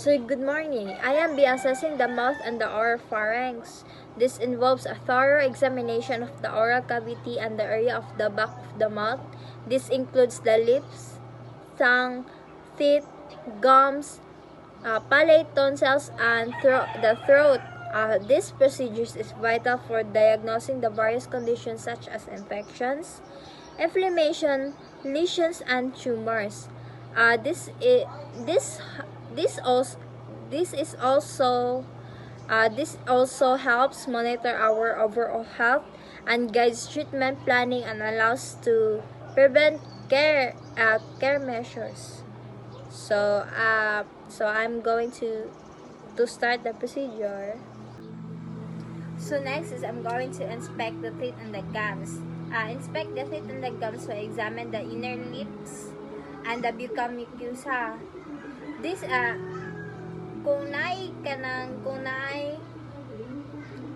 So, good morning. I am be assessing the mouth and the oropharynx. This involves a thorough examination of the oral cavity and the area of the back of the mouth. This includes the lips, tongue, teeth, gums, palate, tonsils, and the throat. This procedure is vital for diagnosing the various conditions such as infections, inflammation, lesions, and tumors. Uh, this is this this also this is also this also helps monitor our overall health and guides treatment planning and allows to prevent care measures. So I'm going to start the procedure. So next is I'm going to inspect the teeth and the gums. Inspect the teeth and the gums to examine the inner lips and the buccal mucosa. This kung naay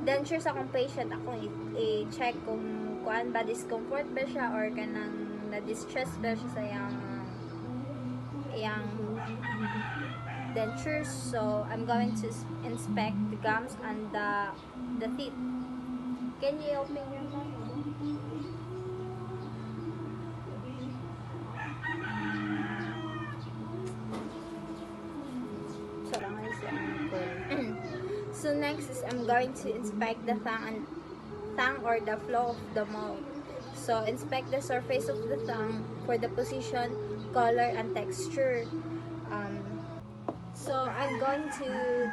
denture sa akong patient, ako i-check kung kuan ba discomfort ba siya or kanang na-distress ba siya sa yang dentures. So I'm going to inspect the gums and the teeth. Can you open your mouth? So next is I'm going to inspect the tongue or the flow of the mouth. So inspect the surface of the tongue for the position, color, and texture. So I'm going to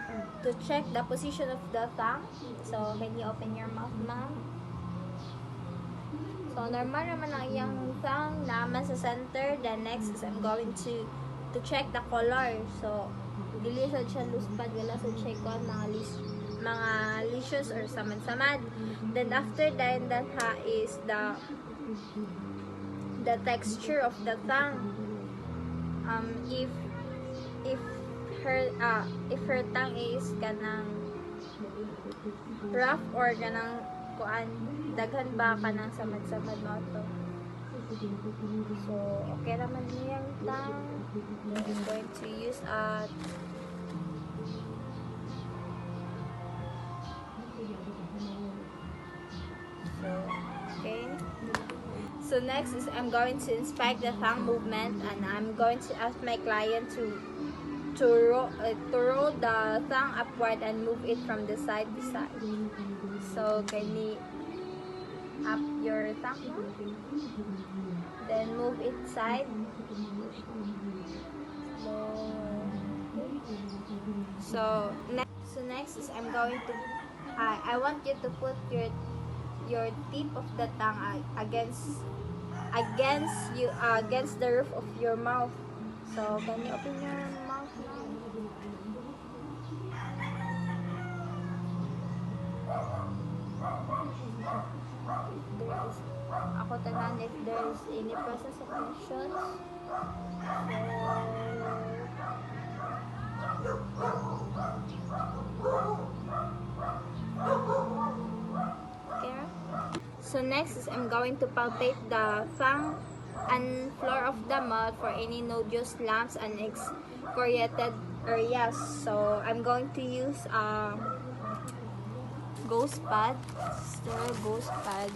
check the position of the tongue. So can you open your mouth, ma'am? So normal naman ang iyang tongue naman sa center. Then next is I'm going to check the color. So dili sa siya luspad, wala sa siya kon mga lesions or samad-samad. Then after that is the texture of the tongue. If her tongue is kanang rough or kanang kuan daghan ba kanang samad-samad mo to. So okay naman niyang tongue. I'm just going to use So next is I'm going to inspect the tongue movement, and I'm going to ask my client to roll the tongue upward and move it from the side to side. So can you up your tongue, then move it side. So next is I'm going to I want you to put your tip of the tongue against the roof of your mouth. So can you open your mouth now? Ako tanan if there is any process of questions. So next is I'm going to palpate the tongue and floor of the mouth for any nodules, lumps, and excoriated areas. So I'm going to use ghost pad, sterile ghost pad.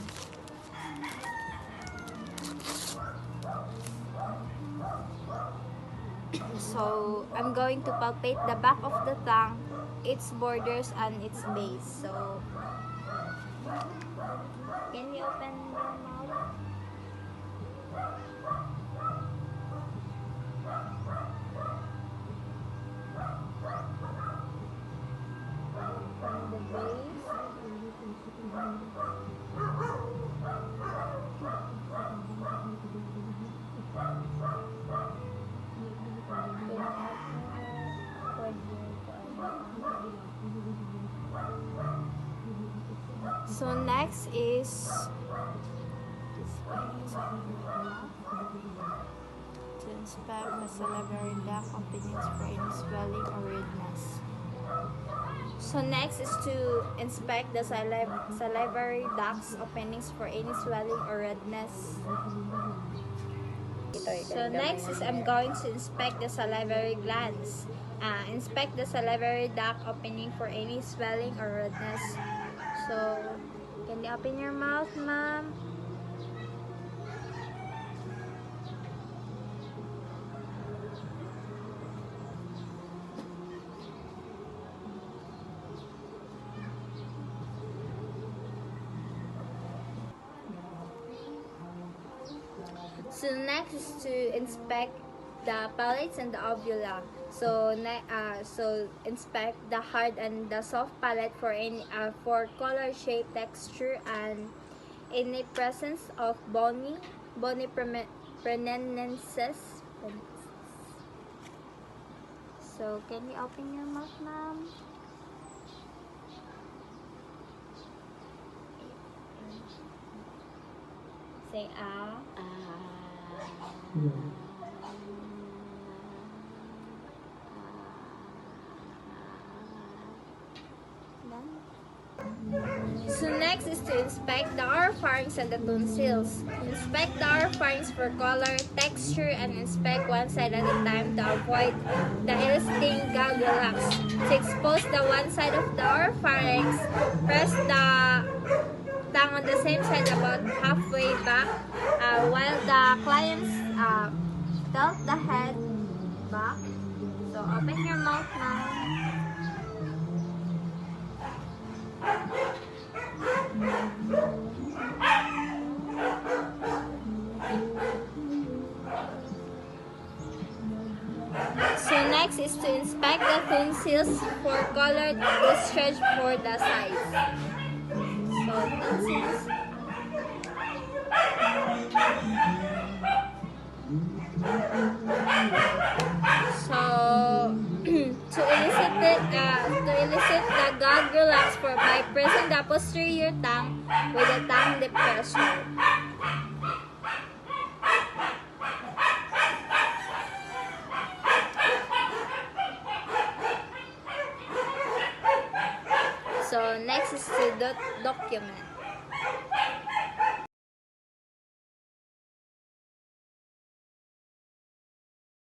So I'm going to palpate the back of the tongue, its borders, and its base. So can you open your mouth? From the base. So next is to inspect the salivary duct openings for any swelling or redness. So next is to inspect the salivary ducts openings for any swelling or redness. So next is I'm going to inspect the salivary glands. Inspect the salivary duct opening for any swelling or redness. So, can you open your mouth, ma'am? So next is to inspect the palates and the ovula. So inspect the hard and the soft palate for any for color, shape, texture, and any presence of bony prominences. So can you open your mouth, ma'am? Say ah. So next is to inspect the oropharynx and the tonsils. Inspect the oropharynx for color, texture, and inspect one side at a time to avoid the eliciting gag relax. To expose the one side of the oropharynx, press the tongue on the same side about halfway back while the clients tilt the head back. So open your mouth now. So next is to inspect the tonsils for color, discharge for the size. So tonsils. So to elicit the gag relax by pressing the posterior tongue with the tongue depressor. So next is to document.